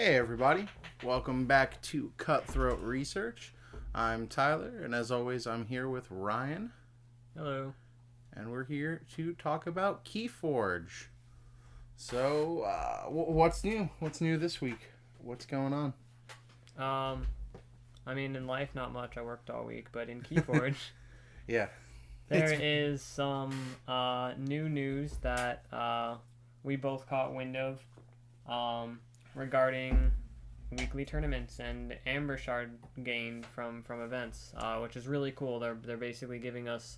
Hey everybody, welcome back to Cutthroat Research. I'm Tyler, and as always, I'm here with Ryan. Hello. And we're here to talk about Keyforge. So, what's new? What's new this week? What's going on? Um, in life, not much. I worked all week, but in Keyforge, Yeah. there is some new news that we both caught wind of regarding weekly tournaments and Amber Shard gain from events, which is really cool. They're basically giving us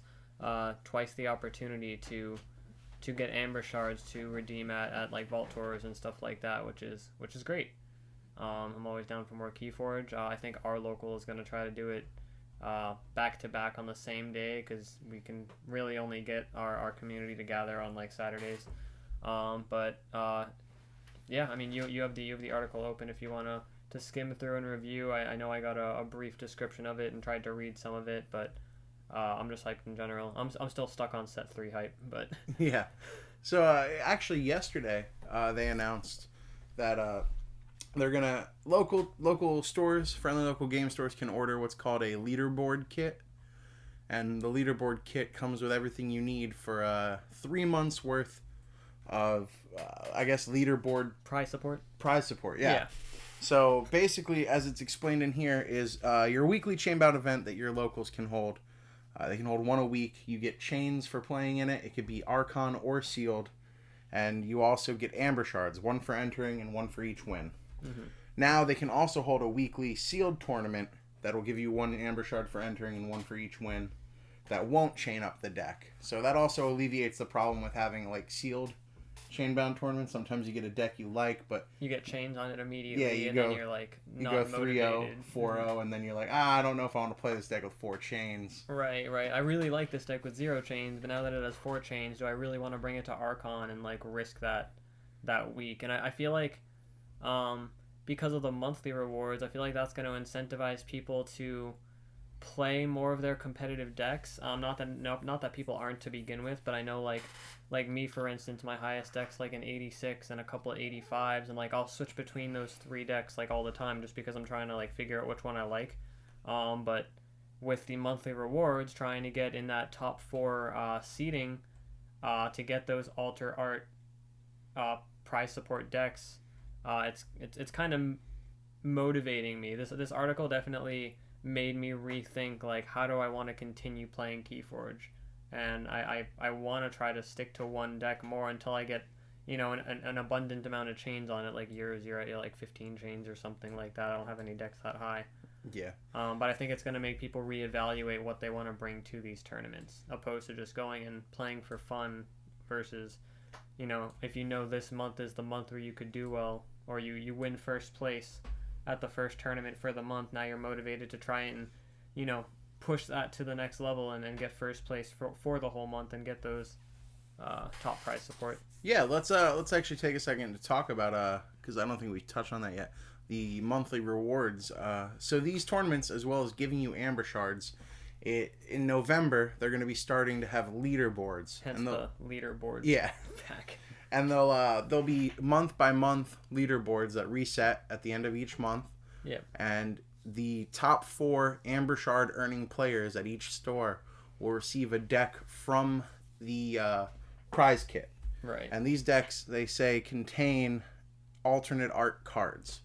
twice the opportunity to get Amber Shards to redeem at like Vault Tours and stuff like that, which is great. I'm always down for more Keyforge. I think our local is going to try to do it back to back on the same day because we can really only get our community to gather on like Saturdays. Yeah, I mean you have the article open if you want to skim through and review. I know I got a brief description of it and tried to read some of it, but I'm just hyped in general. I'm still stuck on set 3 hype, but Yeah. So, actually yesterday, they announced that they're gonna local stores, friendly local game stores, can order what's called a leaderboard kit, and the leaderboard kit comes with everything you need for 3 months worth of leaderboard prize support. Yeah. So basically, as it's explained in here, is your weekly chainbound event that your locals can hold. They can hold one a week. You get chains for playing in it. It could be Archon or sealed, and you also get Amber Shards, one for entering and one for each win. Mm-hmm. Now they can also hold a weekly sealed tournament that will give you one Amber Shard for entering and one for each win. That won't chain up the deck. So that also alleviates the problem with having like sealed chainbound tournaments. Sometimes you get a deck you like, but you get chains on it immediately. Yeah, then you're like not you go 3-0, motivated. 4-0, and then you're like, I don't know if I want to play this deck with 4 chains. Right. I really like this deck with 0 chains, but now that it has 4 chains, do I really want to bring it to Archon and like risk that week? And I feel like because of the monthly rewards, I feel like that's going to incentivize people to play more of their competitive decks. Not that people aren't to begin with, but I know like me, for instance, my highest deck's like an 86 and a couple of 85s, and like I'll switch between those 3 decks like all the time just because I'm trying to like figure out which one I like. But with the monthly rewards, trying to get in that top 4 seeding to get those alter art prize support decks, it's kind of motivating me. This article definitely made me rethink like how do I want to continue playing Keyforge, and I want to try to stick to one deck more until I get an abundant amount of chains on it. Like yours, you're at like 15 chains or something like that. I don't have any decks that high. Yeah. But I think it's going to make people reevaluate what they want to bring to these tournaments, opposed to just going and playing for fun versus, if this month is the month where you could do well, or you win first place at the first tournament for the month, now you're motivated to try and, push that to the next level and get first place for the whole month and get those top prize support. Yeah, let's actually take a second to talk about because I don't think we touched on that yet. The monthly rewards. So these tournaments, as well as giving you Amber Shards, in November they're going to be starting to have leaderboards. Hence the leaderboard. Yeah. Pack. And they'll be month by month leaderboards that reset at the end of each month. Yep. And the top 4 Amber Shard earning players at each store will receive a deck from the prize kit. Right. And these decks, they say, contain alternate art cards.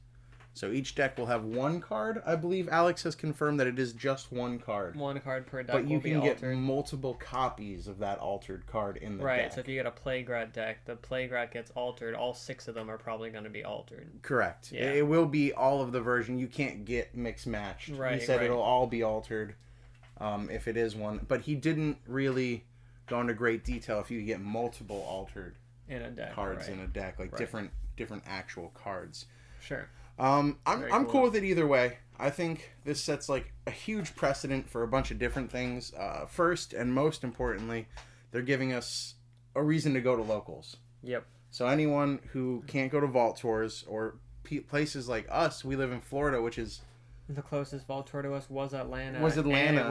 So each deck will have 1 card. I believe Alex has confirmed that it is just 1 card. 1 card per deck. But you can get altered. multiple copies of that altered card in the deck. Right, so if you get a Playgrat deck, the Playgrat gets altered. All 6 of them are probably going to be altered. Correct. Yeah. It will be all of the version. You can't get mixed matched. Right, he said right. It'll all be altered if it is one. But he didn't really go into great detail if you get multiple altered in a deck, cards right. in a deck, like Right. different actual cards. Sure. I'm cool. cool with it either way. I think this sets like a huge precedent for a bunch of different things. First and most importantly, they're giving us a reason to go to locals. Yep. So anyone who can't go to Vault Tours or places like us, we live in Florida, which is the closest Vault Tour to us was Atlanta. And it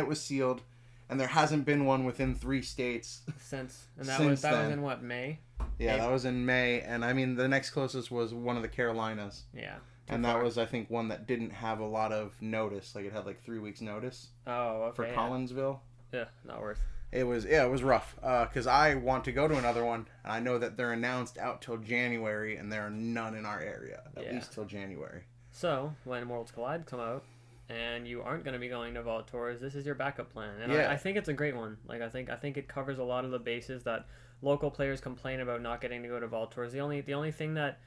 was sealed. And there hasn't been one within 3 states since. And that since was then. in what, May? Yeah, that was in May, and I mean the next closest was one of the Carolinas. Yeah. And that was, I think, one that didn't have a lot of notice. Like, it had, 3 weeks notice. Oh, okay. For Collinsville. Yeah, not worth. It was rough. Because I want to go to another one. And I know that they're announced out till January, and there are none in our area. At least till January. So, when Worlds Collide come out, and you aren't going to be going to Vault Tours, this is your backup plan. And I think it's a great one. Like, I think it covers a lot of the bases that local players complain about not getting to go to Vault Tours. The only thing that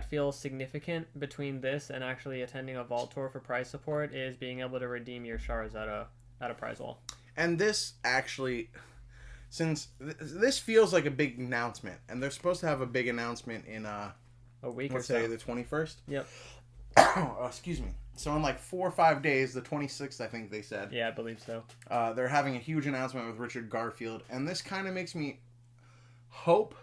feels significant between this and actually attending a Vault Tour for prize support is being able to redeem your shards at a prize wall. And this actually, since this feels like a big announcement, and they're supposed to have a big announcement in a week or so. The 21st? Yep. Oh, excuse me. So in 4 or 5 days, the 26th, I think they said. Yeah, I believe so. They're having a huge announcement with Richard Garfield, and this kind of makes me hope.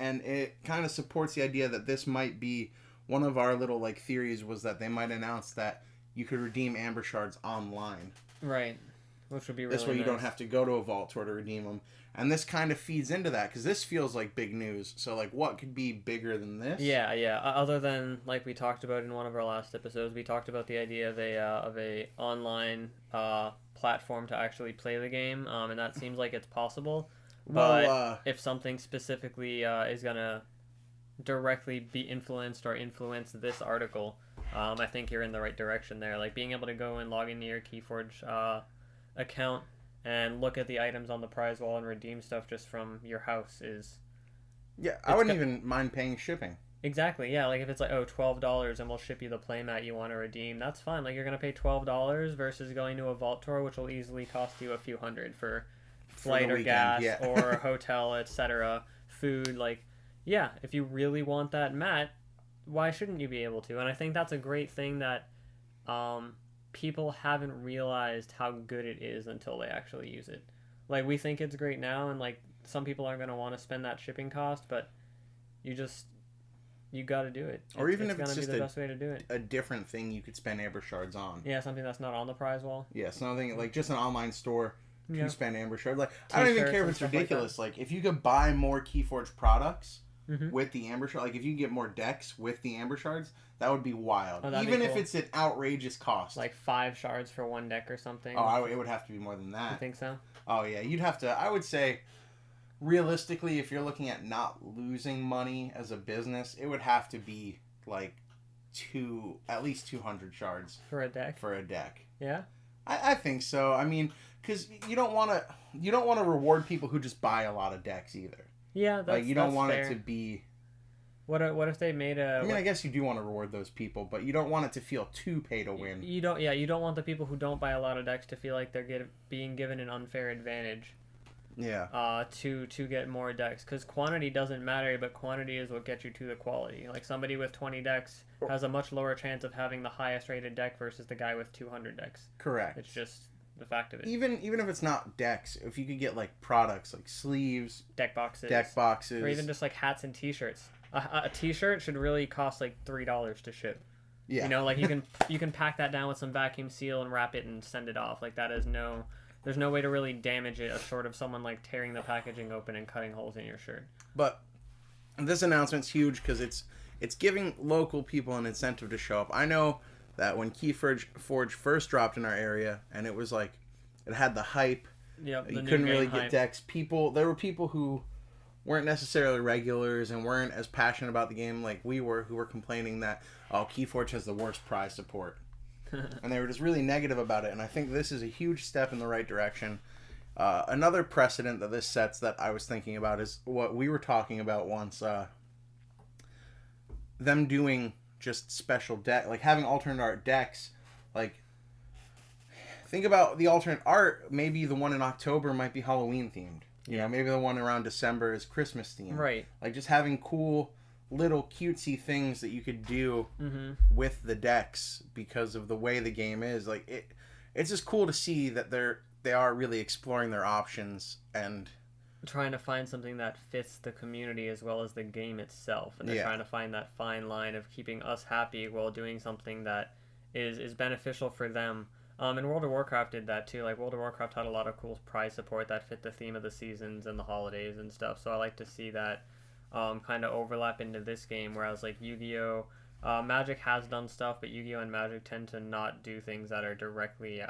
And it kind of supports the idea that this might be one of our little theories was that they might announce that you could redeem Amber Shards online. Right. Which would be really This way you nice. don't have to go to a Vault Tour to redeem them. And this kind of feeds into that because this feels like big news. So what could be bigger than this? Yeah. Other than we talked about in one of our last episodes, we talked about the idea of a online platform to actually play the game, and that seems like it's possible. But if something specifically is going to directly be influenced or influence this article, I think you're in the right direction there. Being able to go and log into your Keyforge account and look at the items on the prize wall and redeem stuff just from your house is... Yeah, I wouldn't even mind paying shipping. Exactly, yeah. If it's $12 and we'll ship you the playmat you want to redeem, that's fine. You're going to pay $12 versus going to a Vault Tour, which will easily cost you a few hundred for flight or gas or hotel, etc., food. If you really want that mat, why shouldn't you be able to? And I think that's a great thing that people haven't realized how good it is until they actually use it. We think it's great now, and some people aren't going to want to spend that shipping cost, but you got to do it. Or even if it's just the best way to do it. A different thing you could spend Amber Shards on. Yeah, something that's not on the prize wall. Yeah, something just an online store. Yeah. To spend Amber Shard. I don't even care if it's ridiculous. If you could buy more Keyforge products with the Amber Shard, if you could get more decks with the Amber Shards, that would be wild. Oh, even if it's an outrageous cost. 5 shards for 1 deck or something. Oh, it would have to be more than that. You think so? Oh, yeah. You'd have to... I would say, realistically, if you're looking at not losing money as a business, it would have to be, at least 200 shards. For a deck? Yeah? I think so. I mean... Because you don't want to reward people who just buy a lot of decks either. Yeah, that's you don't want fair. it to be. What if they made a? I mean, I guess you do want to reward those people, but you don't want it to feel too pay to win. You don't. Yeah, you don't want the people who don't buy a lot of decks to feel like they're being given an unfair advantage. Yeah. To get more decks, because quantity doesn't matter, but quantity is what gets you to the quality. Somebody with 20 decks has a much lower chance of having the highest rated deck versus the guy with 200 decks. Correct. It's just the fact of it. Even if it's not decks, if you could get products like sleeves, deck boxes, or even just hats and t-shirts. A t-shirt should really cost $3 to ship. Yeah. You can pack that down with some vacuum seal and wrap it and send it off. There's no way to really damage it short of someone tearing the packaging open and cutting holes in your shirt. But this announcement's huge because it's giving local people an incentive to show up. I know that when Keyforge first dropped in our area, and it was it had the hype. Yep, you couldn't really get decks. There were people who weren't necessarily regulars and weren't as passionate about the game like we were, who were complaining that Keyforge has the worst prize support, and they were just really negative about it. And I think this is a huge step in the right direction. Another precedent that this sets that I was thinking about is what we were talking about once. Them doing just special deck, having alternate art decks. Think about the alternate art. Maybe the one in October might be Halloween themed. Maybe the one around December is Christmas themed. Right. Just having cool little cutesy things that you could do with the decks because of the way the game is. It's just cool to see that they are really exploring their options and trying to find something that fits the community as well as the game itself, and they're trying to find that fine line of keeping us happy while doing something that is beneficial for them. And World of Warcraft did that too. Like World of Warcraft had a lot of cool prize support that fit the theme of the seasons and the holidays and stuff. So I like to see that kind of overlap into this game. Whereas like Yu-Gi-Oh, Magic has done stuff, but Yu-Gi-Oh and Magic tend to not do things that are directly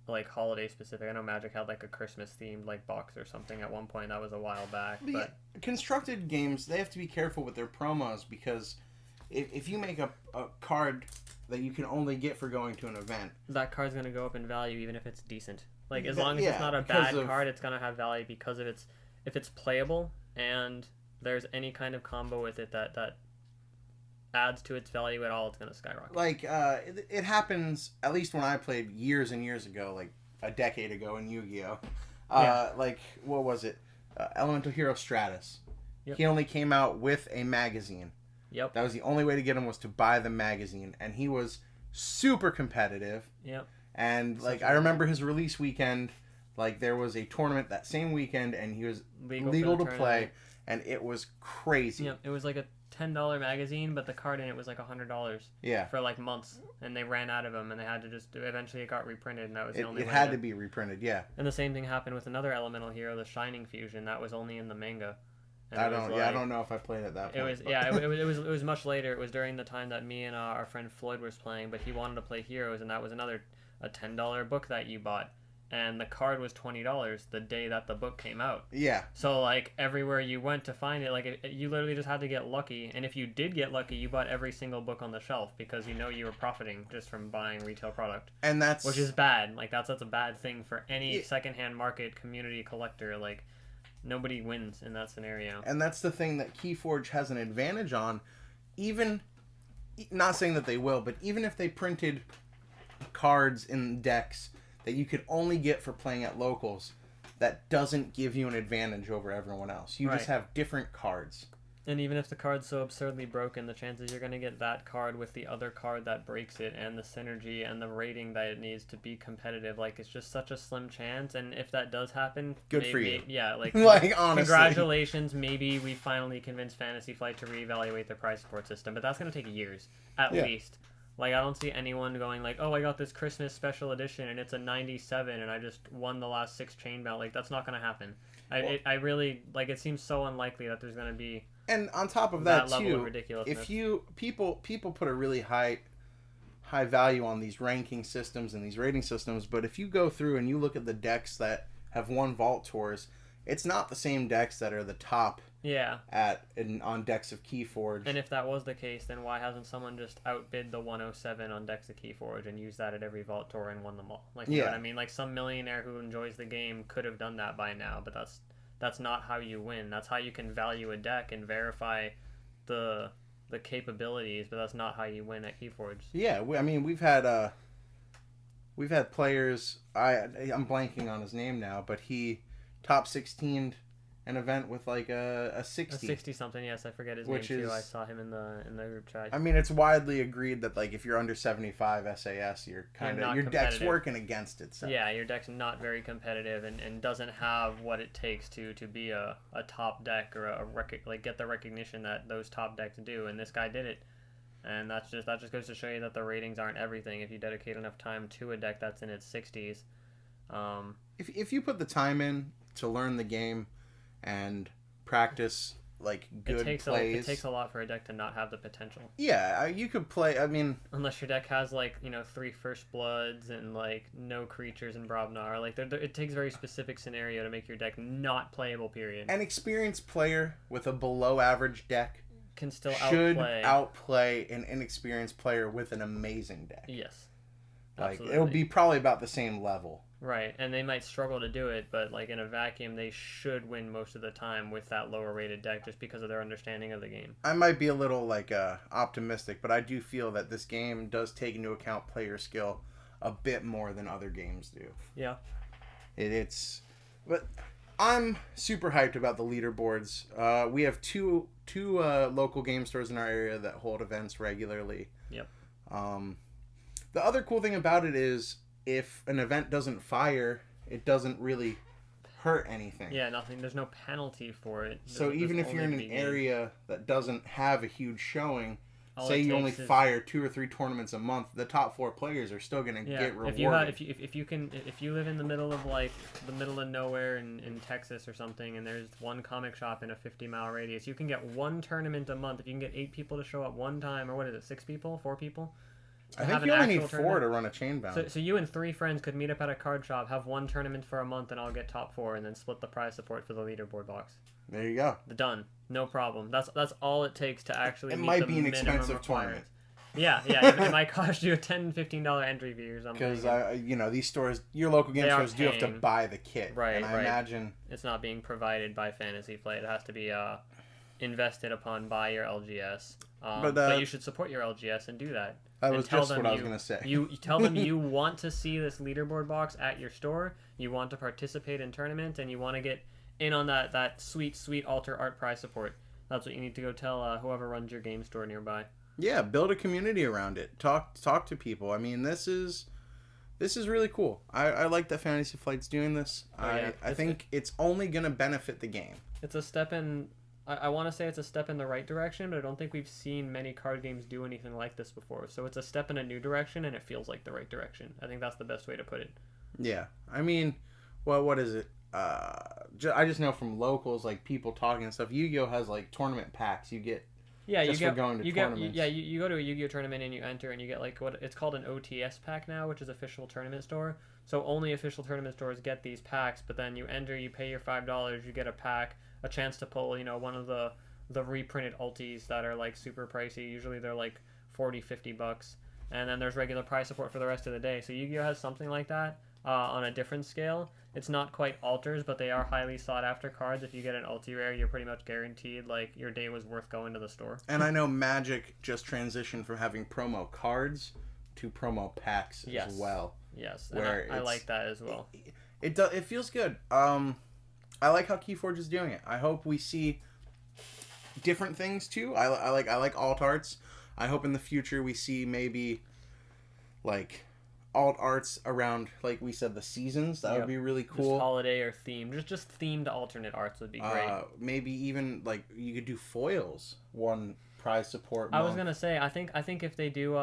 like holiday specific. I know Magic had like a Christmas themed like box or something at one point. That was a while back. But yeah, constructed games, they have to be careful with their promos because if you make a card that you can only get for going to an event, that card's gonna go up in value even if it's decent. Like as long as it's not a bad card, it's gonna have value because of its if it's playable and there's any kind of combo with it that adds to its value at all, it's gonna skyrocket. Like it happens at least when I played years and years ago, like a decade ago in Yu-Gi-Oh. Like what was it? Elemental Hero Stratus. Yep. He only came out with a magazine. Yep. That was the only way to get him was to buy the magazine, and he was super competitive. Yep. And like I remember his release weekend, like there was a tournament that same weekend, and he was legal to play, and it was crazy. Yep. It was like a $10 magazine, but the card in it was like $100. Yeah. For like months, and they ran out of them, and they had to just eventually it got reprinted, and that was the only. It had to be reprinted, yeah. And the same thing happened with another Elemental Hero, the Shining Fusion, that was only in the manga. And I don't know if I played at that point. It was much later. It was during the time that me and our friend Floyd was playing, but he wanted to play Heroes, and that was a $10 book that you bought, and the card was $20 the day that the book came out. Yeah. So like everywhere you went to find it, like you literally just had to get lucky, and if you did get lucky, you bought every single book on the shelf because you know you were profiting just from buying retail product. And which is bad. Like that's a bad thing for any secondhand market community collector. Like nobody wins in that scenario. And that's the thing that Keyforge has an advantage on. Even, not saying that they will, but even if they printed cards in decks that you could only get for playing at locals, that doesn't give you an advantage over everyone else. You just have different cards. And even if the card's so absurdly broken, the chances you're going to get that card with the other card that breaks it, and the synergy and the rating that it needs to be competitive, like it's just such a slim chance. And if that does happen, good for you. Yeah, like like honestly, congratulations. Maybe we finally convinced Fantasy Flight to reevaluate their prize support system, but that's going to take years at least. Like I don't see anyone going like, oh, I got this Christmas special edition and it's a 97 and I just won the last 6 chain bout. Like that's not going to happen. I really like. It seems so unlikely that there's going to be. And on top of that level too, of ridiculousness. if you people put a really high value on these ranking systems and these rating systems, but if you go through and you look at the decks that have won Vault Tours, it's not the same decks that are the top. Yeah. On decks of Keyforge. And if that was the case, then why hasn't someone just outbid the 107 on decks of Keyforge and used that at every Vault Tour and won them all? Like, you know what I mean? Like some millionaire who enjoys the game could have done that by now, but that's not how you win. That's how you can value a deck and verify the capabilities, but that's not how you win at Keyforge. Yeah, I mean we've had players. I'm blanking on his name now, but he top 16'd an event with like a 60. A 60 something, yes, I forget his name too. I saw him in the group chat. I mean, it's widely agreed that like if you're under 75 SAS, you're kind of your deck's working against itself. Yeah, your deck's not very competitive and doesn't have what it takes to be a top deck or get the recognition that those top decks do, and this guy did it. And that just goes to show you that the ratings aren't everything. If you dedicate enough time to a deck that's in its 60s, if you put the time in to learn the game and practice like good plays. It takes a lot for a deck to not have the potential. Yeah, you could play. I mean, unless your deck has 3 First Bloods and no creatures in Brobnar. It takes a very specific scenario to make your deck not playable. Period. An experienced player with a below average deck can still outplay an inexperienced player with an amazing deck. Yes. Absolutely. It'll be probably about the same level. Right, and they might struggle to do it, but in a vacuum, they should win most of the time with that lower rated deck just because of their understanding of the game. I might be a little optimistic, but I do feel that this game does take into account player skill a bit more than other games do. Yeah. But I'm super hyped about the leaderboards. We have two local game stores in our area that hold events regularly. Yep. The other cool thing about it is if an event doesn't fire, it doesn't really hurt anything. Yeah, nothing. There's no penalty for it. So even if you're in an area that doesn't have a huge showing, say you only fire 2 or 3 tournaments a month, the top 4 players are still going to get rewarded. If you live in the middle of nowhere in Texas or something, and there's one comic shop in a 50-mile radius, you can get 1 tournament a month. If you can get 8 people to show up one time, or what is it, 6 people, 4 people? I think you only need 4 to run a chain bound. So you and 3 friends could meet up at a card shop, have 1 tournament for a month, and I'll get top 4, and then split the prize support for the leaderboard box. There you go. Done. No problem. That's all it takes to actually. It meet might the be an expensive tournament. Yeah. It might cost you a $10-15 entry fee or something. Because these stores, your local game stores, do have to buy the kit. Right. And I imagine it's not being provided by Fantasy Flight. It has to be invested upon by your LGS. But you should support your LGS and do that. That was just what I was going to say. You tell them you want to see this leaderboard box at your store, you want to participate in tournaments, and you want to get in on that sweet alter art prize support. That's what you need to go tell whoever runs your game store nearby. Yeah, build a community around it. Talk to people. I mean, this is really cool. I like that Fantasy Flight's doing this. I think it's only going to benefit the game. It's a step in... I want to say it's a step in the right direction, but I don't think we've seen many card games do anything like this before. So it's a step in a new direction, and it feels like the right direction. I think that's the best way to put it. Yeah. I mean, well, what is it? I just know from locals, like people talking and stuff, Yu-Gi-Oh has like tournament packs you get for going to tournaments. You go to a Yu-Gi-Oh tournament and you enter and you get like what it's called an OTS pack now, which is official tournament store. So only official tournament stores get these packs, but then you enter, you pay your $5, you get a pack, a chance to pull, one of the reprinted ultis that are like super pricey. Usually they're like $40-50, and then there's regular prize support for the rest of the day. So Yu-Gi-Oh has something like that on a different scale. It's not quite alters, but they are highly sought after cards. If you get an ulti rare, you're pretty much guaranteed like your day was worth going to the store. And I know Magic just transitioned from having promo cards to promo packs as well. Yes, and I like that as well. It feels good. I like how Keyforge is doing it. I hope we see different things too. I like alt arts. I hope in the future we see maybe like alt arts around, like we said, the seasons. That would be really cool. Just holiday or themed. Just themed alternate arts would be great. Maybe even like you could do foils one prize support month. I was gonna say I think if they do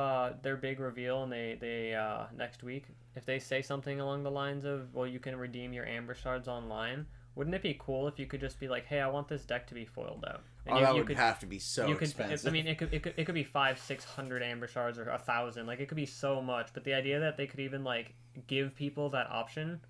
their big reveal and they next week, if they say something along the lines of, well, you can redeem your Amber Shards online. Wouldn't it be cool if you could just be like, hey, I want this deck to be foiled out? And that would have to be so expensive. I mean, it could be 500-600 Amber Shards or 1,000. Like, it could be so much. But the idea that they could even like give people that option,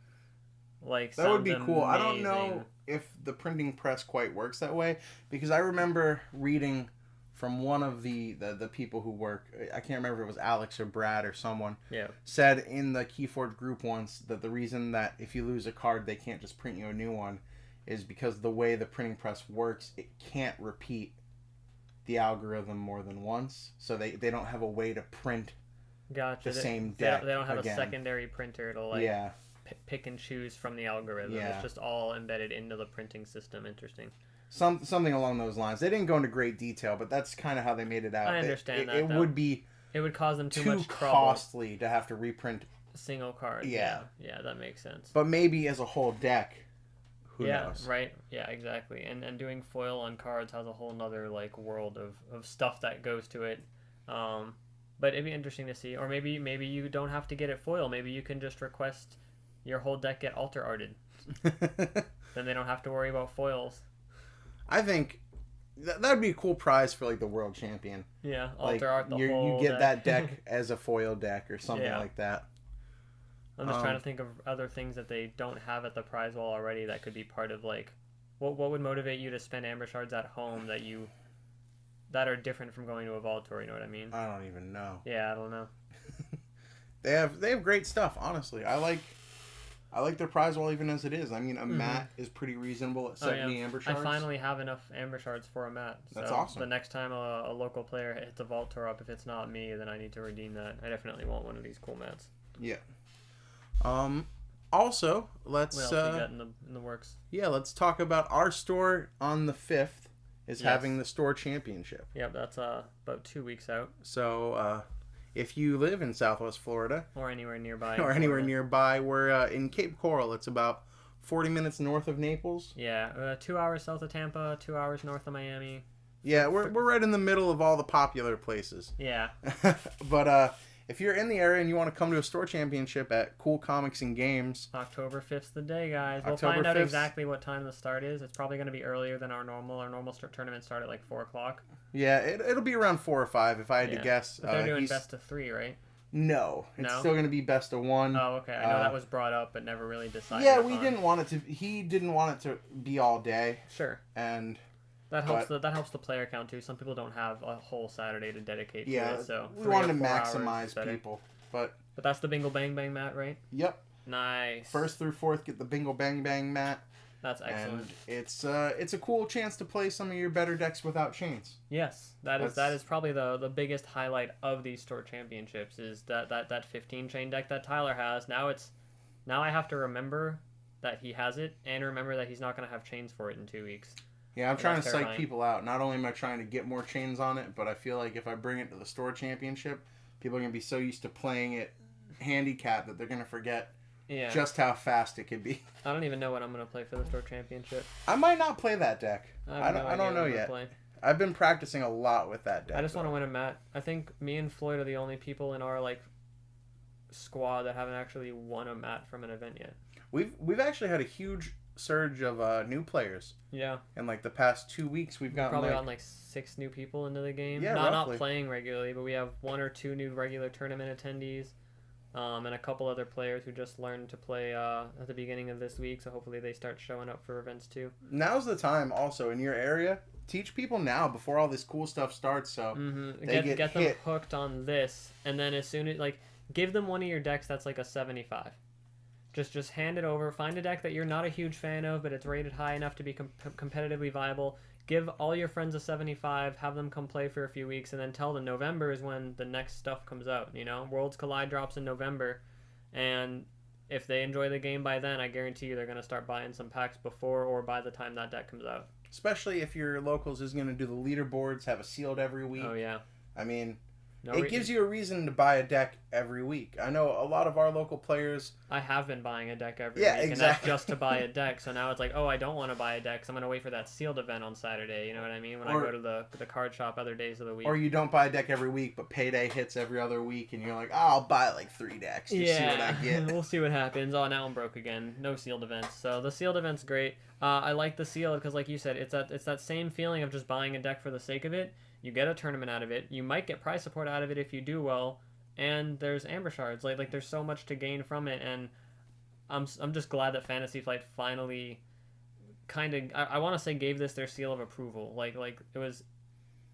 like, that would be cool. Amazing. I don't know if the printing press quite works that way, because I remember reading from one of the people who work, I can't remember if it was Alex or Brad or someone, said in the Keyforge group once that the reason that if you lose a card they can't just print you a new one is because the way the printing press works, it can't repeat the algorithm more than once, so they don't have a way to print the same deck. They don't have a secondary printer to pick and choose from the algorithm. It's just all embedded into the printing system. Interesting. Something along those lines. They didn't go into great detail, but that's kind of how they made it out. I understand that. It would be. It would cause them too much trouble. Costly to have to reprint a single card. Yeah, that makes sense. But maybe as a whole deck, who knows? Right. Yeah, exactly. And doing foil on cards has a whole nother like world of stuff that goes to it. But it'd be interesting to see. Or maybe you don't have to get it foil. Maybe you can just request your whole deck get alter arted. Then they don't have to worry about foils. I think that'd be a cool prize for like the world champion. Yeah, alter art the whole you get that deck as a foil deck or something like that. I'm just trying to think of other things that they don't have at the prize wall already that could be part of like what would motivate you to spend Amber Shards at home that are different from going to a Vault Tour, you know what I mean? I don't even know. Yeah, I don't know. They have great stuff, honestly. I like their prize wall even as it is. I mean, a mat is pretty reasonable at 70 Amber Shards. I finally have enough Amber Shards for a mat. That's awesome. The next time a local player hits a Vault Tour up, if it's not me, then I need to redeem that. I definitely want one of these cool mats. Yeah. Also, let's... What else we got in the works? Yeah, let's talk about our store on the 5th is having the store championship. Yep, that's about 2 weeks out. So, if you live in Southwest Florida... Or anywhere nearby. We're in Cape Coral. It's about 40 minutes north of Naples. Yeah, 2 hours south of Tampa, 2 hours north of Miami. Yeah, we're right in the middle of all the popular places. Yeah. But if you're in the area and you want to come to a store championship at Cool Comics and Games, October 5th's the day, guys. We'll October find out 5th. exactly what time the start is. It's probably going to be earlier than our normal. Our normal tournament start at like 4 o'clock. Yeah, it'll be around 4 or 5 if I had to guess. But they're doing best of 3, right? No, it's still going to be best of 1. Oh, okay. I know that was brought up, but never really decided. Yeah, we didn't want it to. He didn't want it to be all day. Sure. And that helps. That helps the player count too. Some people don't have a whole Saturday to dedicate to it, so we wanted to maximize people. But that's the Bingo Bang Bang mat, right? Yep. Nice. 1st through 4th get the Bingo Bang Bang mat. That's excellent. And it's a cool chance to play some of your better decks without chains. Yes, that is probably the biggest highlight of these store championships is that 15 chain deck that Tyler has. Now I have to remember that he has it and remember that he's not going to have chains for it in 2 weeks. Yeah, I'm trying to psych people out. Not only am I trying to get more chains on it, but I feel like if I bring it to the store championship, people are going to be so used to playing it handicap that they're going to forget just how fast it can be. I don't even know what I'm going to play for the store championship. I might not play that deck. I don't know yet. Play. I've been practicing a lot with that deck. I just want to win a mat. I think me and Floyd are the only people in our squad that haven't actually won a mat from an event yet. We've actually had a huge surge of new players. Yeah. In the past 2 weeks, we've probably gotten 6 new people into the game. Yeah, not playing regularly, but we have 1 or 2 new regular tournament attendees. And a couple other players who just learned to play at the beginning of this week, so hopefully they start showing up for events too. Now's the time also in your area. Teach people now before all this cool stuff starts, so they get them hooked on this, and then as soon as give them one of your decks that's like a 75. Just hand it over. Find a deck that you're not a huge fan of, but it's rated high enough to be competitively viable. Give all your friends a 75, have them come play for a few weeks, and then tell them November is when the next stuff comes out. Worlds Collide drops in November, and if they enjoy the game by then, I guarantee you they're going to start buying some packs before or by the time that deck comes out. Especially if your locals is going to do the leaderboards, have a sealed every week. Oh, yeah. I mean... it gives you a reason to buy a deck every week. I know a lot of our local players... I have been buying a deck every week, exactly. And that's just to buy a deck. So now it's like, I don't want to buy a deck, because I'm going to wait for that sealed event on Saturday. You know what I mean? When I go to the card shop other days of the week. Or you don't buy a deck every week, but payday hits every other week, and you're like, I'll buy 3 decks to see what I get. We'll see what happens. Oh, now I'm broke again. No sealed events. So the sealed event's great. I like the sealed because, like you said, it's that same feeling of just buying a deck for the sake of it. You get a tournament out of it. You might get prize support out of it if you do well. And there's Amber Shards. Like there's so much to gain from it. And I'm just glad that Fantasy Flight finally kind of, I want to say, gave this their seal of approval. Like it was,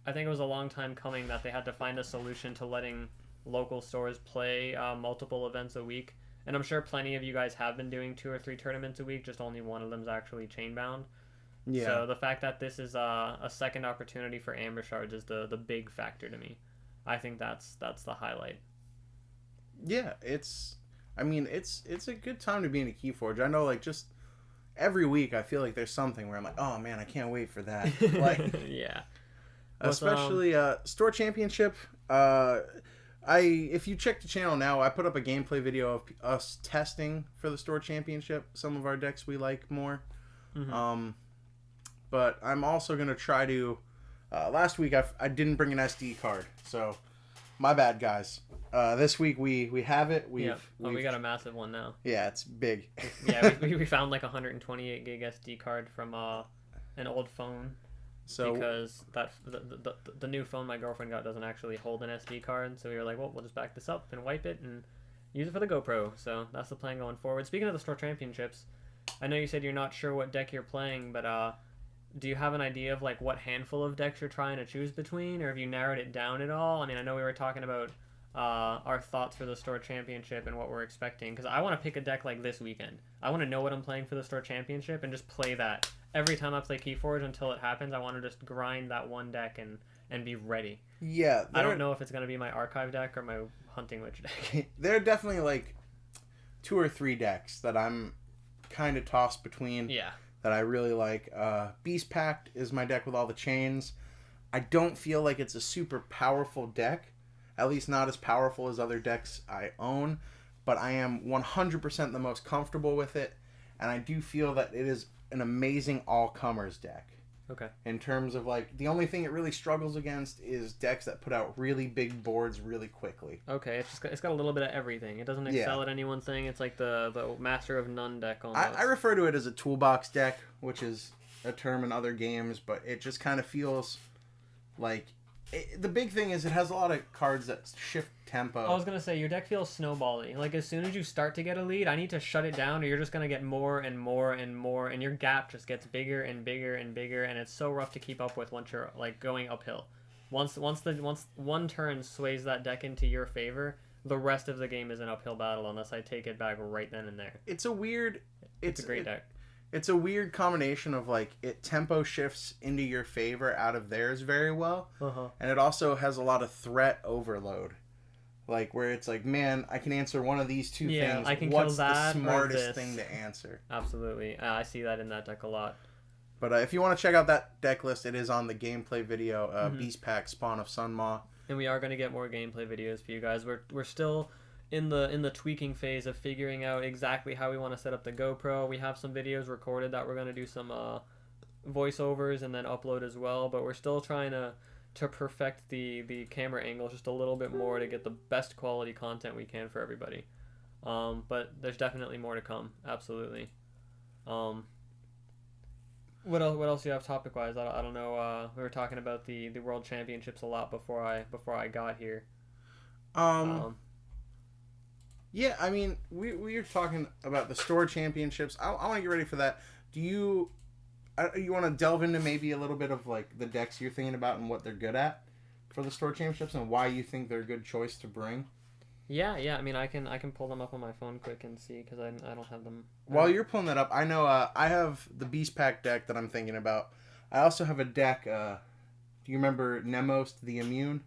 I think it was a long time coming that they had to find a solution to letting local stores play multiple events a week. And I'm sure plenty of you guys have been doing 2 or 3 tournaments a week. Just only one of them's actually chain bound. Yeah. So the fact that this is a second opportunity for Amber Shards is the big factor to me. I think that's the highlight. Yeah, it's a good time to be in a Keyforge. I know, just every week I feel like there's something where I'm like, oh man, I can't wait for that. Yeah. Especially Store Championship. If you check the channel now, I put up a gameplay video of us testing for the Store Championship. Some of our decks we like more. Mm-hmm. But I'm also going to try to... last week I didn't bring an SD card, so my bad, guys. This week we have it. We got a massive one now. Yeah, it's big. Yeah, we found 128 gig SD card from an old phone. So because the new phone my girlfriend got doesn't actually hold an SD card, so we were like, well, we'll just back this up and wipe it and use it for the GoPro. So that's the plan going forward. Speaking of the Store Championships, I know you said you're not sure what deck you're playing, but do you have an idea of what handful of decks you're trying to choose between, or have you narrowed it down at all? I mean, I know we were talking about our thoughts for the Store Championship and what we're expecting, because I want to pick a deck this weekend. I want to know what I'm playing for the Store Championship and just play that every time I play Keyforge until it happens. I want to just grind that one deck and be ready. Yeah, I don't know if it's going to be my archive deck or my Hunting Witch deck. There are definitely 2 or 3 decks that I'm kind of tossed between. Yeah. That I really like. Beast Pact is my deck with all the chains. I don't feel like it's a super powerful deck. At least not as powerful as other decks I own. But I am 100% the most comfortable with it. And I do feel that it is an amazing all-comers deck. Okay. In terms of like the only thing it really struggles against is decks that put out really big boards really quickly. Okay, it's got a little bit of everything. It doesn't excel at any one thing. It's like the master of none deck almost. I refer to it as a toolbox deck, which is a term in other games, but it just kind of feels like the big thing is it has a lot of cards that shift tempo. I was gonna say your deck feels snowbally. Like as soon as you start to get a lead, I need to shut it down, or you're just gonna get more and more and more, and your gap just gets bigger and bigger and bigger, and it's so rough to keep up with once you're like going uphill. Once one turn sways that deck into your favor, the rest of the game is an uphill battle unless I take it back right then and there. It's a weird. It's a great deck. It's a weird combination of like it tempo shifts into your favor out of theirs very well, and it also has a lot of threat overload, like where it's like, man, I can answer one of these two things. I can What's kill that the smartest thing to answer? Absolutely, I see that in that deck a lot. But if you want to check out that deck list, it is on the gameplay video, Beast Pack Spawn of Sunmaw. And we are going to get more gameplay videos for you guys. We're still in the tweaking phase of figuring out exactly how we want to set up the GoPro. We have some videos recorded that we're going to do some voiceovers and then upload as well, but we're still trying to perfect the camera angle just a little bit more to get the best quality content we can for everybody. But there's definitely more to come. Absolutely. What else do you have topic wise? I don't know. We were talking about the World Championships a lot before I got here. Yeah, I mean, we were talking about the store championships. I want to get ready for that. Do you want to delve into maybe a little bit of like the decks you're thinking about and what they're good at for the store championships and why you think they're a good choice to bring? Yeah. I mean, I can pull them up on my phone quick and see because I don't have them. While you're pulling that up, I know I have the Beast Pack deck that I'm thinking about. I also have a deck. Do you remember Nemos the Immune?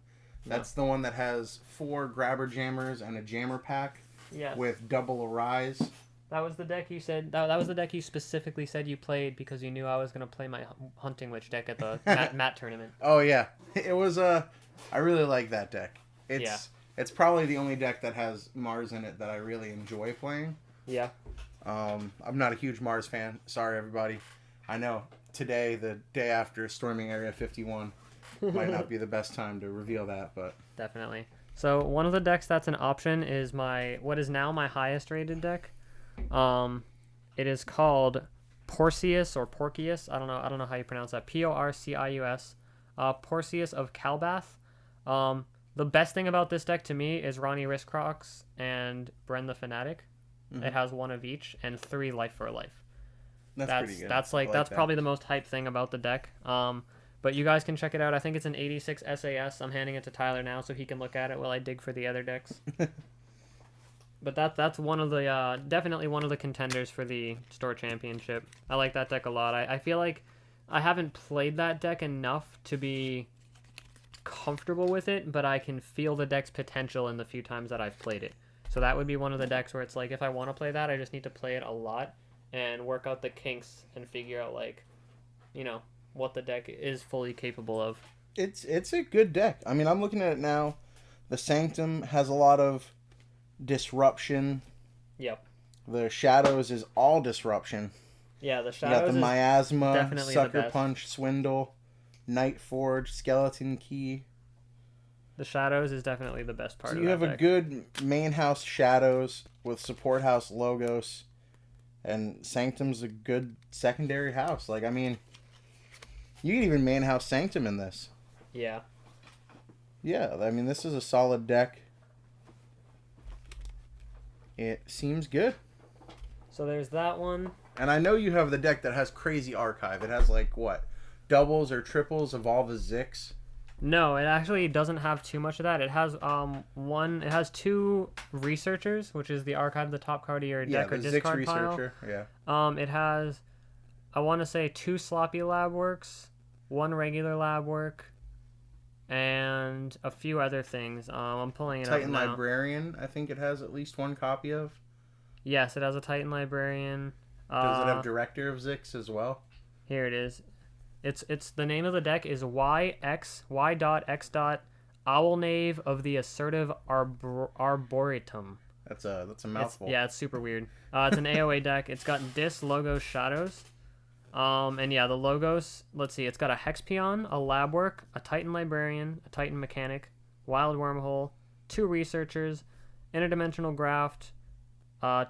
That's the one that has 4 grabber jammers and a jammer pack. Yes. With double Arise. That was the deck you said. That was the deck you specifically said you played because you knew I was gonna play my Hunting Witch deck at the Matt tournament. Oh yeah, it was I really like that deck. It's probably the only deck that has Mars in it that I really enjoy playing. Yeah. I'm not a huge Mars fan. Sorry everybody. I know today, the day after storming Area 51, might not be the best time to reveal that, but definitely. So one of the decks that's an option is what is now my highest rated deck. It is called Porcius or Porcius. I don't know how you pronounce that. Porcius. Porcius of Calbath. The best thing about this deck to me is Ronnie Riscrox and Bren the Fanatic. Mm-hmm. It has 1 of each and 3 life for life. That's pretty good. That's probably the most hype thing about the deck. But you guys can check it out. I think it's an 86 SAS. I'm handing it to Tyler now so he can look at it while I dig for the other decks. But that's one of the definitely one of the contenders for the store championship. I like that deck a lot. I feel like I haven't played that deck enough to be comfortable with it, but I can feel the deck's potential in the few times that I've played it. So that would be one of the decks where it's like if I want to play that, I just need to play it a lot and work out the kinks and figure out like, what the deck is fully capable of. It's a good deck. I mean, I'm looking at it now. The Sanctum has a lot of disruption. Yep. The Shadows is all disruption. Yeah, the Shadows. You got the Miasma, definitely Sucker Punch, Swindle, Night Forge, Skeleton Key. The Shadows is definitely the best part of that deck. So you have a good main house Shadows with support house Logos, and Sanctum's a good secondary house. Like, I mean, you can even main house Sanctum in this. Yeah. Yeah, I mean, this is a solid deck. It seems good. So there's that one. And I know you have the deck that has crazy archive. It has, like, what? Doubles or triples of all the Zix? No, it actually doesn't have too much of that. It has it has 2 researchers, which is the archive, the top card of your deck or discard Zix pile. Researcher, yeah. It has, I want to say 2 sloppy lab works, 1 regular lab work, and a few other things. I'm pulling it up now. Titan Librarian, I think it has at least 1 copy of. Yes, it has a Titan Librarian. Does it have Director of Zix as well? Here it is. It's the name of the deck is Y.X Owl Knave of the Assertive Arboretum. That's a mouthful. It's super weird. It's an AOA deck. It's got Dis, Logos, Shadows. And yeah, the logos, let's see, it's got a Hex Peon, a Lab Work, a Titan Librarian, a Titan Mechanic, Wild Wormhole, 2 Researchers, Interdimensional Graft,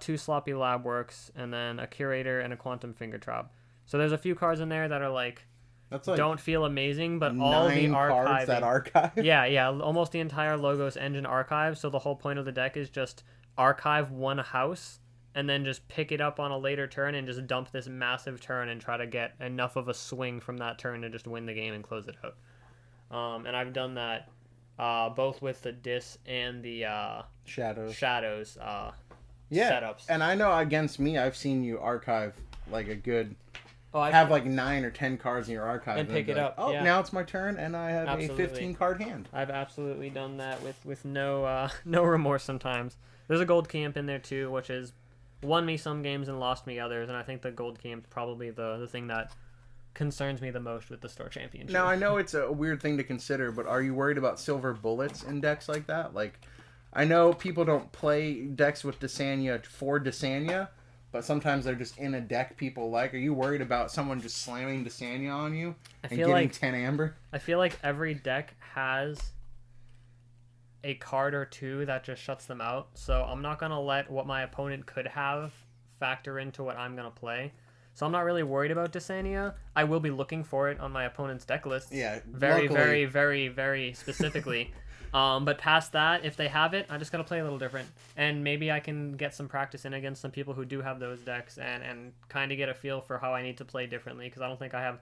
2 Sloppy Lab Works, and then a Curator and a Quantum Finger Trap. So there's a few cards in there that are like, That's like don't feel amazing, but all the 9 cards that archiving. archive. Yeah, almost the entire Logos engine archive. So the whole point of the deck is just archive one house and then just pick it up on a later turn and just dump this massive turn and try to get enough of a swing from that turn to just win the game and close it out. And I've done that both with the Dis and the Shadows. Setups. And I know against me, I've seen you archive like a good... I have like 9 or 10 cards in your archive. And pick it up. Oh, yeah. now it's my turn, and I have Absolutely. a 15-card hand. I've absolutely done that with no no remorse sometimes. There's a gold camp in there too, which has won me some games and lost me others, and I think the gold camp probably the thing that concerns me the most with the store championship. Now, I know it's a weird thing to consider, but are you worried about silver bullets in decks like that? Like, I know people don't play decks with Desania for Desania, but sometimes they're just in a deck people like. Are you worried about someone just slamming Desania on you and getting like 10 amber? I feel like every deck has a card or two that just shuts them out, so I'm not going to let what my opponent could have factor into what I'm going to play. So I'm not really worried about Desania. I will be looking for it on my opponent's deck list. Yeah, Very, luckily. very, very, very specifically. But past that, if they have it, I just gotta play a little different. And maybe I can get some practice in against some people who do have those decks and kind of get a feel for how I need to play differently. Because I don't think I have...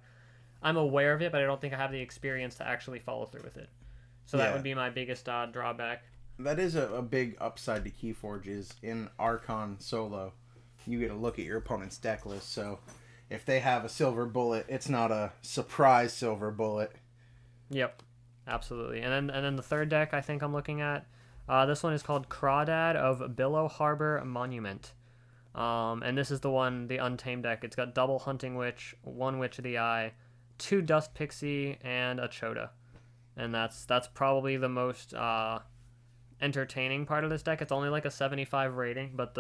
I'm aware of it, but I don't think I have the experience to actually follow through with it. So that would be my biggest drawback. That is a big upside to Keyforge is in Archon solo, you get a look at your opponent's deck list. So if they have a silver bullet, it's not a surprise silver bullet. Yep, absolutely. And then the third deck I think I'm looking at, this one is called Crawdad of Billow Harbor Monument. And this is the Untamed deck. It's got double Hunting Witch, 1 Witch of the Eye, 2 Dust Pixie, and a Chota. And that's probably the most entertaining part of this deck. It's only like a 75 rating, but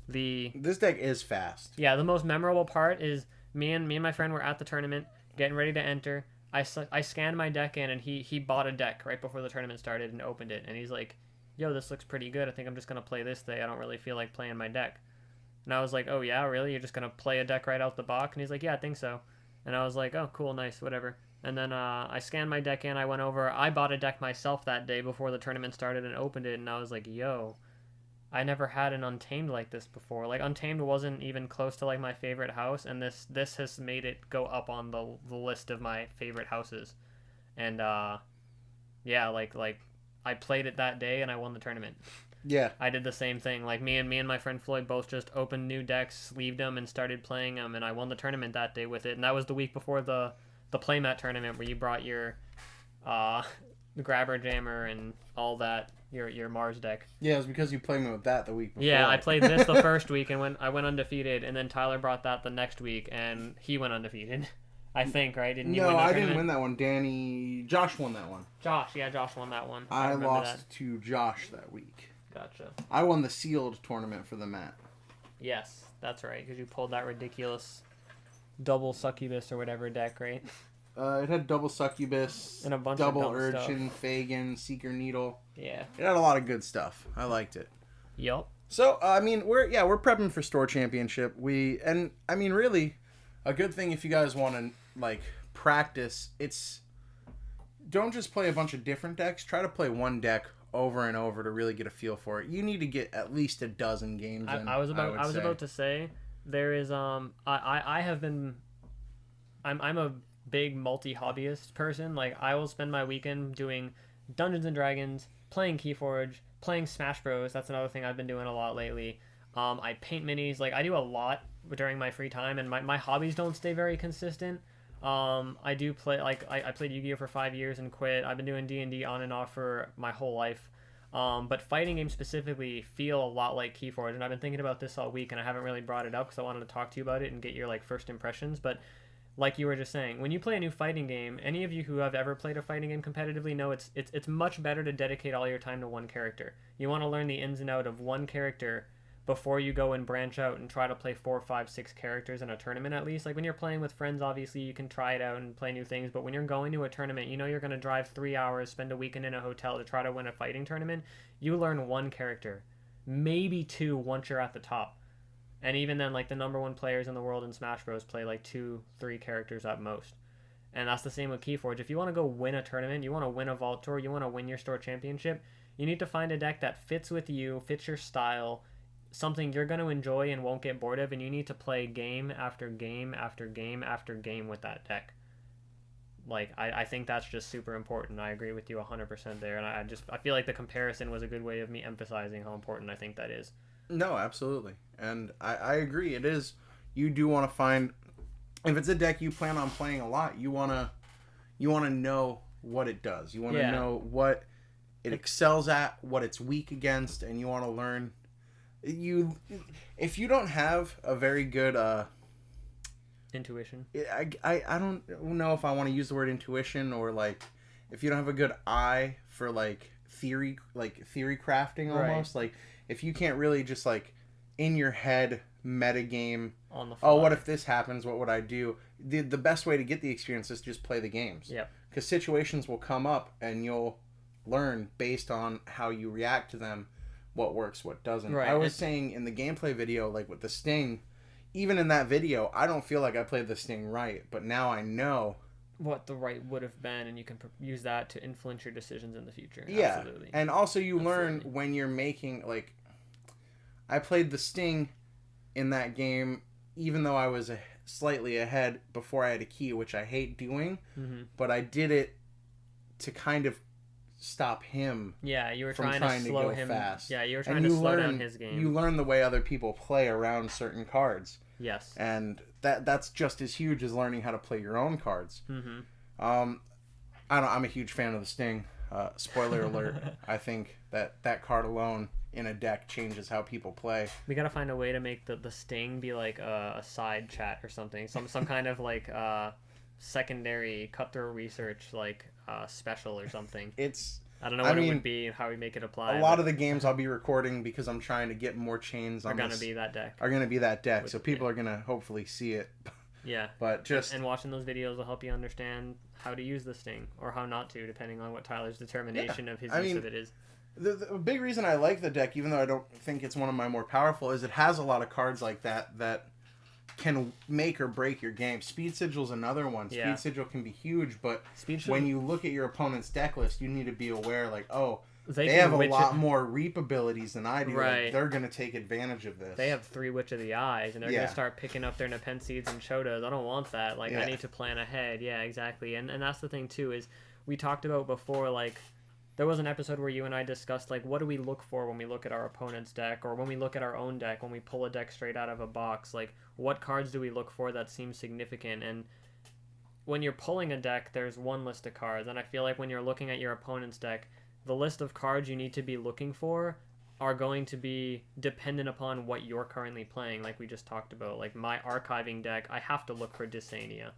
this deck is fast. Yeah, the most memorable part is me and my friend were at the tournament, getting ready to enter. I scanned my deck in, and he bought a deck right before the tournament started and opened it. And he's like, yo, this looks pretty good. I think I'm just going to play this day. I don't really feel like playing my deck. And I was like, oh, yeah, really? You're just going to play a deck right out the box? And he's like, yeah, I think so. And I was like, oh, cool, nice, whatever. And then I scanned my deck in. I went over. I bought a deck myself that day before the tournament started and opened it. And I was like, yo, I never had an Untamed like this before. Like, Untamed wasn't even close to, like, my favorite house. And this has made it go up on the list of my favorite houses. And, yeah, like I played it that day and I won the tournament. Yeah. I did the same thing. Like, me and my friend Floyd both just opened new decks, sleeved them, and started playing them. And I won the tournament that day with it. And that was the week before the playmat tournament where you brought your Grabber Jammer and all that, your Mars deck. Yeah, it was because you played me with that the week before. Yeah, I played this the first week and I went undefeated, and then Tyler brought that the next week and he went undefeated. I think, right? Didn't you win that I tournament? didn't win that one. Josh won that one. Josh won that one. I remember lost that. to Josh that week. Gotcha. I won the sealed tournament for the mat. Yes, that's right, because you pulled that ridiculous double succubus or whatever deck, right? It had double succubus, And a bunch double of dumb urchin, Fagin, Seeker Needle. Yeah. It had a lot of good stuff. I liked it. Yup. So I mean, we're prepping for store championship. Really, a good thing if you guys want to like practice. Don't just play a bunch of different decks. Try to play one deck over and over to really get a feel for it. You need to get at least a dozen games in. I was about to say there is I'm a big multi-hobbyist person. Like, I will spend my weekend doing Dungeons and Dragons, playing Keyforge, playing Smash Bros. That's another thing I've been doing a lot lately. I paint minis. Like, I do a lot during my free time, and my hobbies don't stay very consistent. I do play, like, I played Yu-Gi-Oh! For 5 years and quit. I've been doing D&D on and off for my whole life. But fighting games specifically feel a lot like Keyforge, and I've been thinking about this all week, and I haven't really brought it up because I wanted to talk to you about it and get your, like, first impressions. But like you were just saying, when you play a new fighting game, any of you who have ever played a fighting game competitively know it's much better to dedicate all your time to one character. You want to learn the ins and outs of one character before you go and branch out and try to play 4, 5, 6 characters in a tournament at least. Like when you're playing with friends, obviously you can try it out and play new things, but when you're going to a tournament, you know you're going to drive 3 hours, spend a weekend in a hotel to try to win a fighting tournament. You learn 1 character, maybe 2 once you're at the top. And even then, like the number 1 players in the world in Smash Bros. Play like 2, 3 characters at most. And that's the same with Keyforge. If you want to go win a tournament, you want to win a Vault Tour, you want to win your store championship, you need to find a deck that fits with you, fits your style, something you're going to enjoy and won't get bored of, and you need to play game after game after game after game with that deck. Like, I think that's just super important. I agree with you 100% there, and I feel like the comparison was a good way of me emphasizing how important I think that is. No, absolutely. And I agree. It is, you do want to find, if it's a deck you plan on playing a lot, you want to know what it does. You want to know what it excels at, what it's weak against, and you want to learn. If you don't have a very good intuition, I don't know if I want to use the word intuition, or like if you don't have a good eye for like theory crafting almost, like if you can't really just like in your head metagame on the fly. Oh, what if this happens, what would I do? The best way to get the experience is to just play the games. Yeah, because situations will come up and you'll learn based on how you react to them what works, what doesn't. Right. I was saying in the gameplay video, like with the Sting, even in that video, I don't feel like I played the Sting right, but now I know what the right would have been, and you can use that to influence your decisions in the future. Yeah, absolutely. And also you learn when you're making, like, I played the Sting in that game, even though I was slightly ahead before I had a key, which I hate doing, but I did it to kind of stop him. Yeah, you were trying to slow him fast. Yeah, you were trying to slow down his game. You learn the way other people play around certain cards. Yes. And that's just as huge as learning how to play your own cards. I'm a huge fan of the Sting. Spoiler alert. I think that card alone in a deck changes how people play. We gotta find a way to make the Sting be like a side chat or something. Some kind of like secondary Cutthroat research like special or something. I don't know what it would be, how we make it apply. A lot of the games I'll be recording, because I'm trying to get more chains on are gonna be that deck. So people are gonna hopefully see it. Yeah. But just and watching those videos will help you understand how to use the Sting or how not to, depending on what Tyler's determination of his use of it is. The big reason I like the deck, even though I don't think it's one of my more powerful, is it has a lot of cards like that can make or break your game. Speed Sigil's another one. Yeah. Speed Sigil can be huge, but when you look at your opponent's deck list, you need to be aware, like, oh, they have a lot more reap abilities than I do. Right. Like, they're going to take advantage of this. They have 3 Witch of the Eyes, and they're going to start picking up their Nepenthe Seeds and Chodas. I don't want that. Like, I need to plan ahead. Yeah, exactly. And that's the thing, too, is we talked about before, like, there was an episode where you and I discussed, like, what do we look for when we look at our opponent's deck, or when we look at our own deck, when we pull a deck straight out of a box. Like, what cards do we look for that seem significant? And when you're pulling a deck, there's one list of cards, and I feel like when you're looking at your opponent's deck, the list of cards you need to be looking for are going to be dependent upon what you're currently playing, like we just talked about. Like, my archiving deck, I have to look for Dysania.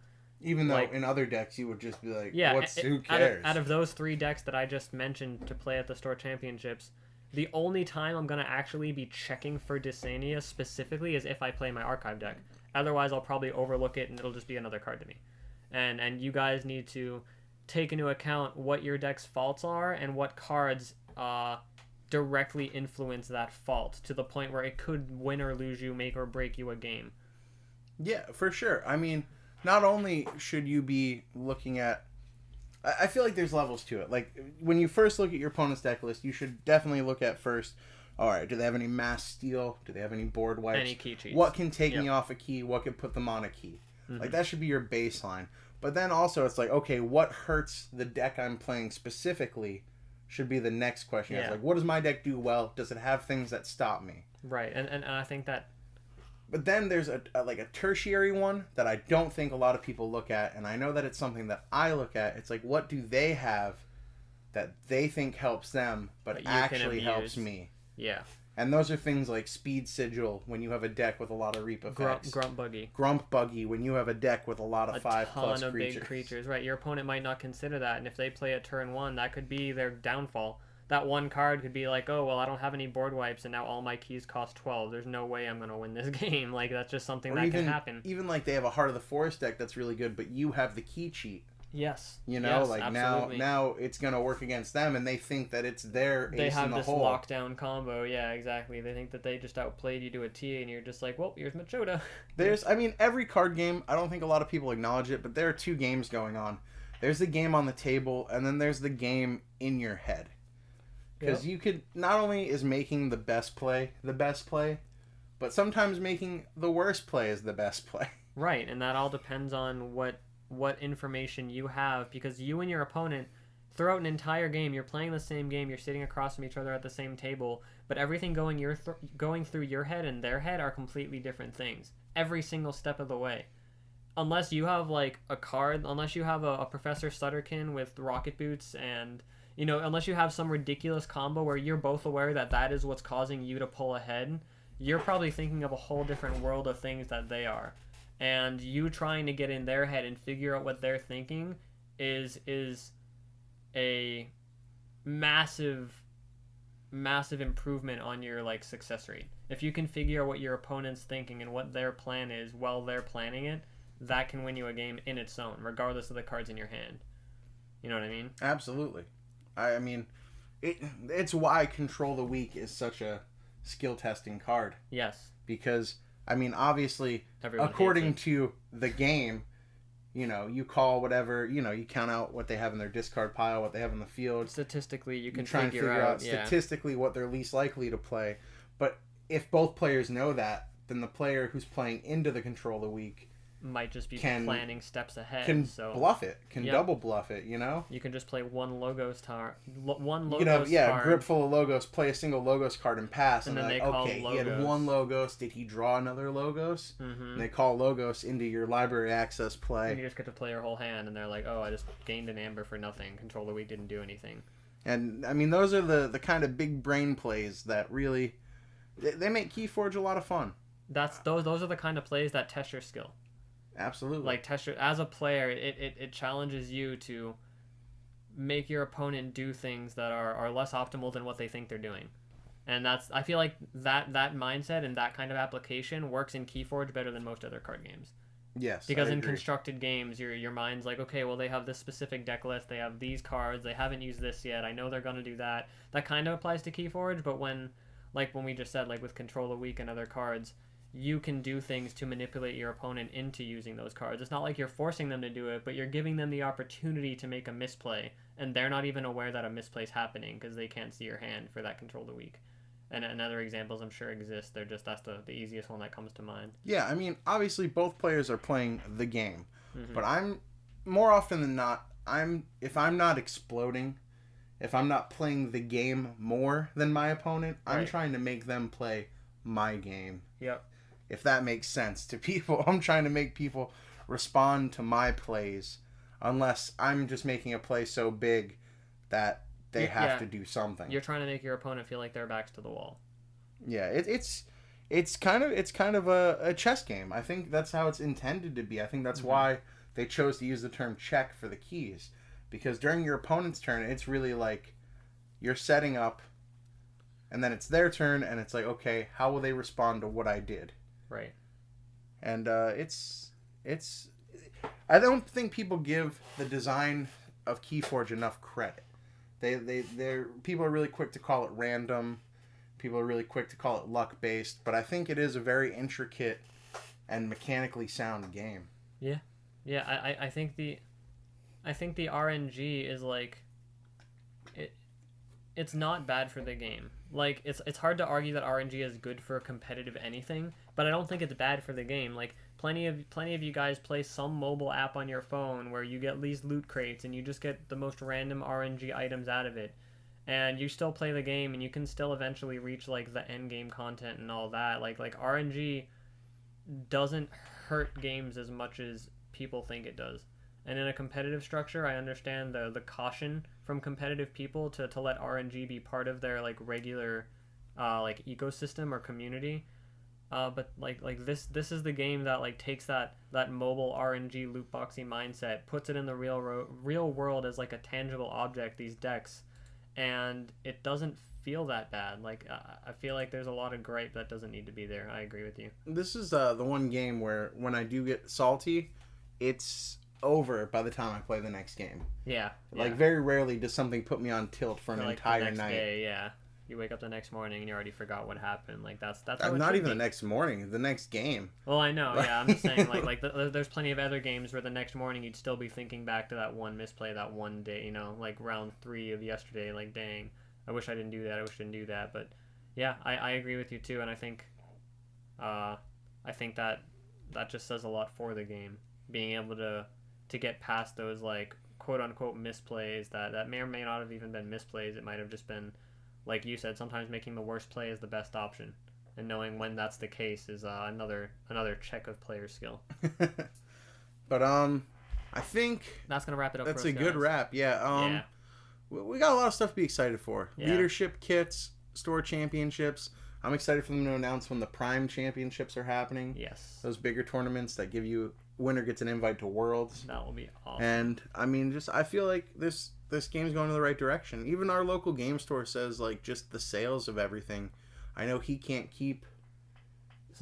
Even though in other decks you would just be like, who cares? Out of those 3 decks that I just mentioned to play at the store championships, the only time I'm going to actually be checking for Dysania specifically is if I play my archive deck. Otherwise, I'll probably overlook it and it'll just be another card to me. And you guys need to take into account what your deck's faults are and what cards directly influence that fault to the point where it could win or lose you, make or break you a game. Yeah, for sure. I mean, not only should you be looking at... I feel like there's levels to it. Like, when you first look at your opponent's deck list, you should definitely look at first, alright, do they have any mass steal? Do they have any board wipes? Any key cheats. What can take me off a key? What can put them on a key? Like, that should be your baseline. But then also, it's like, okay, what hurts the deck I'm playing specifically should be the next question. It's like, what does my deck do well? Does it have things that stop me? Right, and I think that... But then there's a tertiary one that I don't think a lot of people look at, and I know that it's something that I look at. It's like, what do they have that they think helps them, but actually helps me? Yeah. And those are things like Speed Sigil, when you have a deck with a lot of reap effects. Grump Buggy. Grump Buggy, when you have a deck with a lot of 5+ creatures. A ton of big creatures, right. Your opponent might not consider that, and if they play at turn 1, that could be their downfall. that one card could be like, oh well, I don't have any board wipes, and now all my keys cost 12. There's no way I'm gonna win this game. Like that's just something that can happen. Even like they have a Heart of the Forest deck that's really good, but you have the key cheat. Yes. You know, yes, like absolutely. now it's gonna work against them, and they think that it's their they ace have in the this hole. lockdown combo. Yeah, exactly. They think that they just outplayed you to a T, and you're just like, well, here's Machota. I mean, every card game. I don't think a lot of people acknowledge it, but there are two games going on. There's the game on the table, and then there's the game in your head. Because you could not only is making the best play the best play, but sometimes making the worst play is the best play. Right, and that all depends on what information you have, because you and your opponent throughout an entire game, you're playing the same game, you're sitting across from each other at the same table, but everything going through your head and their head are completely different things every single step of the way. Unless you have like a card, unless you have a Professor Stutterkin with rocket boots, and unless you have some ridiculous combo where you're both aware that that is what's causing you to pull ahead, you're probably thinking of a whole different world of things that they are. And you trying to get in their head and figure out what they're thinking is a massive improvement on your like success rate. If you can figure out what your opponent's thinking and what their plan is while they're planning it, that can win you a game in its own, regardless of the cards in your hand. You know what I mean? Absolutely. I mean, it's why Control the Weak is such a skill testing card. Yes. Because I mean, obviously, everyone according to the game, you call whatever, you count out what they have in their discard pile, what they have in the field. Statistically, you can try and figure out statistically what they're least likely to play. But if both players know that, then the player who's playing into the Control the Weak might just be planning steps ahead. Can so bluff it, double bluff it, You can just play one Logos card. Grip full of Logos, play a single Logos card and pass. And then they like, call okay, Logos. He had one Logos. Did he draw another Logos? Mm-hmm. And they call Logos into your library access play. And you just get to play your whole hand, and they're like, oh, I just gained an Amber for nothing. Control the Weak didn't do anything. And, I mean, those are the kind of big brain plays that really... They make Keyforge a lot of fun. Those are the kind of plays that test your skill. Absolutely. Like as a player, it challenges you to make your opponent do things that are less optimal than what they think they're doing. And I feel like that mindset and that kind of application works in Keyforge better than most other card games. Yes. Because in constructed games, your mind's like, okay, well they have this specific deck list, they have these cards, they haven't used this yet, I know they're gonna do that. That kind of applies to Keyforge, but when we just said, like with Control the Weak and other cards, you can do things to manipulate your opponent into using those cards. It's not like you're forcing them to do it, but you're giving them the opportunity to make a misplay, and they're not even aware that a misplay is happening because they can't see your hand for that Control the Weak. And other examples I'm sure exist. That's the easiest one that comes to mind. Yeah, I mean, obviously both players are playing the game, Mm-hmm. but I'm more often than not, if I'm not exploding, if I'm not playing the game more than my opponent, I'm Right. trying to make them play my game. Yep. If that makes sense to people, I'm trying to make people respond to my plays, unless I'm just making a play so big that they have to do something. You're trying to make your opponent feel like their back's to the wall. Yeah, it's kind of a chess game. I think that's how it's intended to be. I think that's Mm-hmm. why they chose to use the term check for the keys, because during your opponent's turn, it's really like you're setting up, and then it's their turn, and it's like, okay, how will they respond to what I did? Right. And it's I don't think people give the design of Keyforge enough credit. They're people are really quick to call it random. People are really quick to call it luck based, but I think it is a very intricate and mechanically sound game. Yeah. Yeah, I think the RNG is like it's not bad for the game. Like it's hard to argue that RNG is good for competitive anything, but I don't think it's bad for the game. Like plenty of you guys play some mobile app on your phone where you get these loot crates and you just get the most random RNG items out of it. And you still play the game and you can still eventually reach like the end game content and all that. Like RNG doesn't hurt games as much as people think it does. And in a competitive structure, I understand the caution from competitive people to let RNG be part of their like regular like ecosystem or community. But like this is the game that like takes that mobile RNG loot boxy mindset, puts it in the real world as like a tangible object, these decks, and it doesn't feel that bad. Like I feel like there's a lot of gripe that doesn't need to be there. I agree with you. This is the one game where when I do get salty, it's over by the time I play the next game. Yeah. Like very rarely does something put me on tilt for an like entire the next night. Day, yeah. You wake up the next morning and you already forgot what happened. Like that's how it not should even be. the next morning, the next game. Well, I know. Yeah, I'm just saying. There's plenty of other games where the next morning you'd still be thinking back to that one misplay, that one day. You know, like round 3 of yesterday. Like, dang, I wish I didn't do that. I wish I didn't do that. But yeah, I agree with you too, and I think that just says a lot for the game, being able to get past those like quote unquote misplays that may or may not have even been misplays. It might have just been, like you said, sometimes making the worst play is the best option, and knowing when that's the case is another check of player skill. But I think that's gonna wrap it up. That's for us, a good guys. wrap. Yeah. We got a lot of stuff to be excited for. Yeah. Leadership kits, store championships. I'm excited for them to announce when the Prime Championships are happening. Yes. Those bigger tournaments that give you winner gets an invite to Worlds. That will be awesome. And I mean, I feel like this game's going in the right direction. Even our local game store says like just the sales of everything. I know he can't keep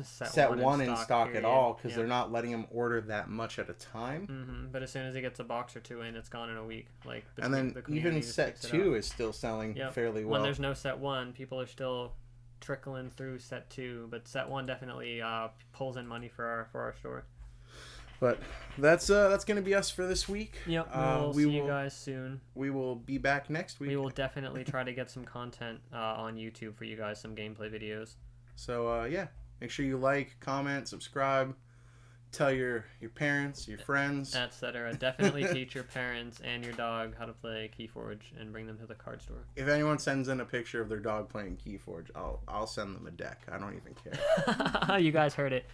set one in stock at all because they're not letting him order that much at a time. Mm-hmm. But as soon as he gets a box or two in, it's gone in a week. Like, and then even set 2 is still selling fairly well. When there's no set 1, people are still trickling through set 2, but set 1 definitely pulls in money for our store. But that's gonna be us for this week. Yep, we'll see you guys soon. We will be back next week. We will definitely try to get some content on YouTube for you guys, some gameplay videos. So yeah, make sure you like, comment, subscribe, tell your parents, your friends, etc. Definitely teach your parents and your dog how to play Keyforge and bring them to the card store. If anyone sends in a picture of their dog playing Keyforge, I'll send them a deck. I don't even care. You guys heard it.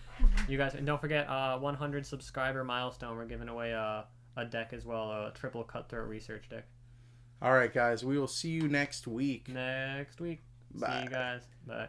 You guys, and don't forget 100 subscriber milestone. We're giving away a deck as well, a triple Cutthroat research deck. All right, guys. We will see you next week. Bye. See you guys. Bye.